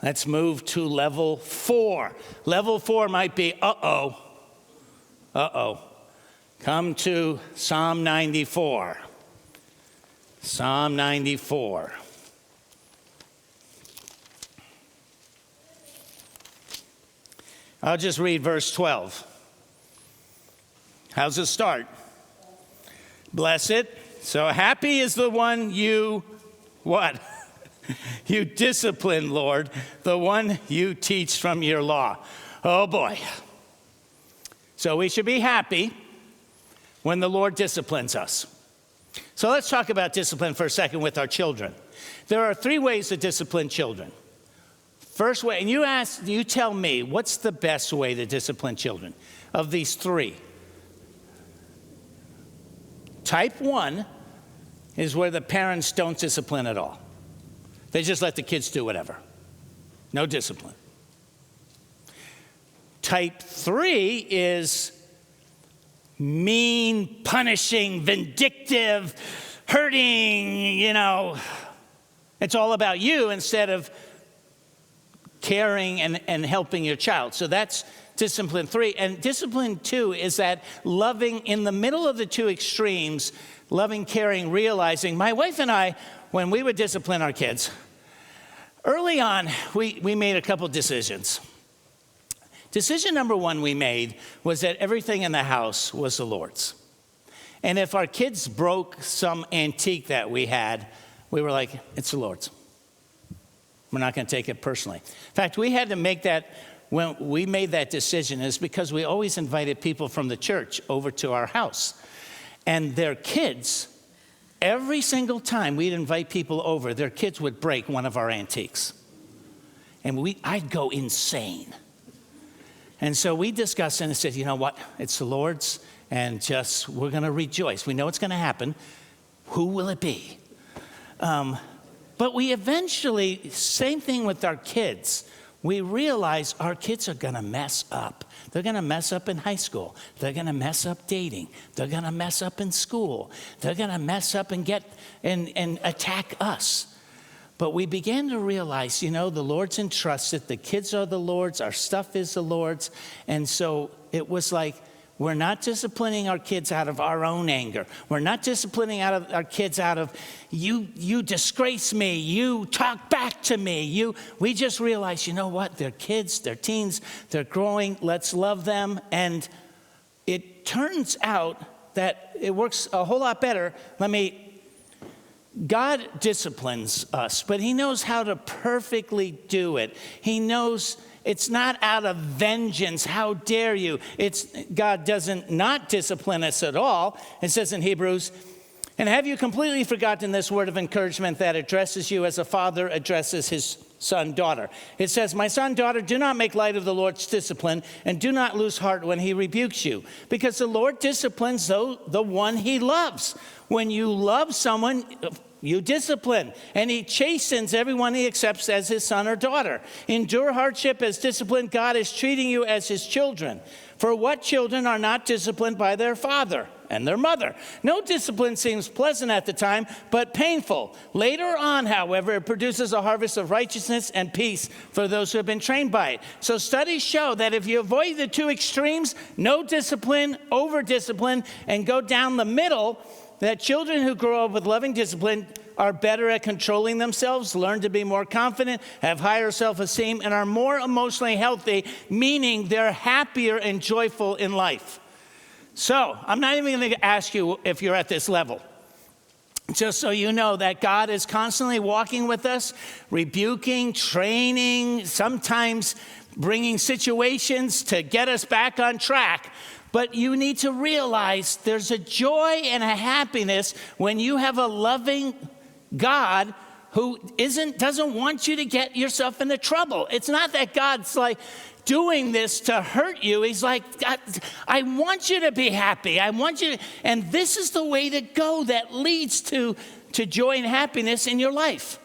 Let's move to level 4. Level 4 might be, Come to Psalm 94. Psalm 94. I'll just read verse 12. How's it start? Blessed. So happy is the one you, what? You discipline, Lord, the one you teach from your law. Oh boy. So we should be happy when the Lord disciplines us. So let's talk about discipline for a second with our children. There are 3 ways to discipline children. First way, and you tell me, what's the best way to discipline children of these 3? Type 1 is where the parents don't discipline at all. They just let the kids do whatever. No discipline. Type 3 is mean, punishing, vindictive, hurting, It's all about you instead of caring and helping your child. So that's discipline 3. And discipline 2 is that loving in the middle of the 2 extremes, loving, caring, realizing. My wife and I, when we would discipline our kids, early on, we made a couple decisions. Decision number 1 we made was that everything in the house was the Lord's. And if our kids broke some antique that we had, we were like, it's the Lord's. We're not going to take it personally. In fact, we had to make that, when we made that decision, is because we always invited people from the church over to our house. And their kids, every single time we'd invite people over, their kids would break one of our antiques. And I'd go insane. And so we discussed and said, you know what? It's the Lord's, and we're going to rejoice. We know it's going to happen. Who will it be? But we eventually, same thing with our kids. We realize our kids are going to mess up. They're going to mess up in high school. They're going to mess up dating. They're going to mess up in school. They're going to mess up and attack us. But we began to realize, the Lord's entrusted. The kids are the Lord's. Our stuff is the Lord's. And so it was like, we're not disciplining our kids out of our own anger. We're not disciplining our kids out of, you disgrace me. You talk back to me. We just realized, you know what? They're kids. They're teens. They're growing. Let's love them. And it turns out that it works a whole lot better. God disciplines us, but he knows how to perfectly do it. He knows it's not out of vengeance. How dare you? God doesn't not discipline us at all. It says in Hebrews, and have you completely forgotten this word of encouragement that addresses you as a father addresses his son, daughter? It says, my son, daughter, do not make light of the Lord's discipline, and do not lose heart when he rebukes you, because the Lord disciplines the one he loves. When you love someone, you discipline, and he chastens everyone he accepts as his son or daughter. Endure hardship as discipline. God is treating you as his children. For what children are not disciplined by their father and their mother? No discipline seems pleasant at the time, but painful. Later on, however, it produces a harvest of righteousness and peace for those who have been trained by it. So studies show that if you avoid the 2 extremes, no discipline, over discipline, and go down the middle, that children who grow up with loving discipline are better at controlling themselves, learn to be more confident, have higher self-esteem, and are more emotionally healthy, meaning they're happier and joyful in life. So I'm not even going to ask you if you're at this level. Just so you know that God is constantly walking with us, rebuking, training, sometimes bringing situations to get us back on track. But you need to realize there's a joy and a happiness when you have a loving God who doesn't want you to get yourself into trouble. It's not that God's like doing this to hurt you. He's like, God, I want you to be happy. I want you to, and this is the way to go that leads to joy and happiness in your life.